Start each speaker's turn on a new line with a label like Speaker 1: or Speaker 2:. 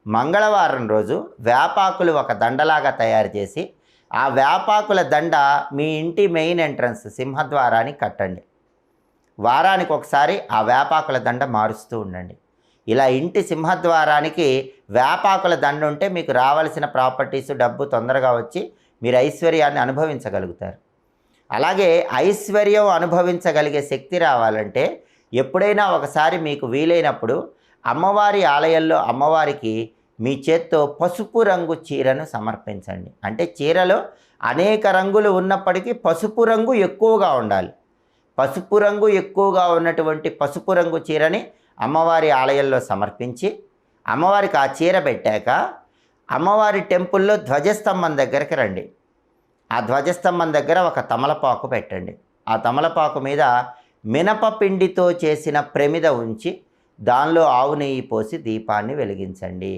Speaker 1: మంగళవారం రోజు వేపాకులు ఒక దండలాగా తయారు చేసి ఆ వేపాకుల దండ మీ ఇంటి మెయిన్ ఎంట్రన్స్ సింహద్వారానికి కట్టండి. వారానికి ఒకసారి ఆ వేపాకుల దండ మారుస్తూ ఉండండి. ఇలా ఇంటి సింహద్వారానికి వేపాకుల దండ ఉంటే మీకు రావాల్సిన ప్రాపర్టీస్, డబ్బు తొందరగా వచ్చి మీరు ఐశ్వర్యాన్ని అనుభవించగలుగుతారు. అలాగే ఐశ్వర్యం అనుభవించగలిగే శక్తి రావాలంటే ఎప్పుడైనా ఒకసారి మీకు వీలైనప్పుడు అమ్మవారి ఆలయంలో అమ్మవారికి మీ చేత్తో పసుపు రంగు చీరను సమర్పించండి. అంటే చీరలో అనేక రంగులు ఉన్నప్పటికీ పసుపు రంగు ఎక్కువగా ఉండాలి. పసుపు రంగు ఎక్కువగా ఉన్నటువంటి పసుపు రంగు చీరని అమ్మవారి ఆలయంలో సమర్పించి అమ్మవారికి ఆ చీర పెట్టాక అమ్మవారి టెంపుల్లో ధ్వజస్తంభం దగ్గరికి రండి. ఆ ధ్వజస్తంభం దగ్గర ఒక తమలపాకు పెట్టండి. ఆ తమలపాకు మీద మినపపిండితో చేసిన ప్రమిద ఉంచి దానిలో ఆవు నెయ్యి పోసి దీపాన్ని వెలిగించండి.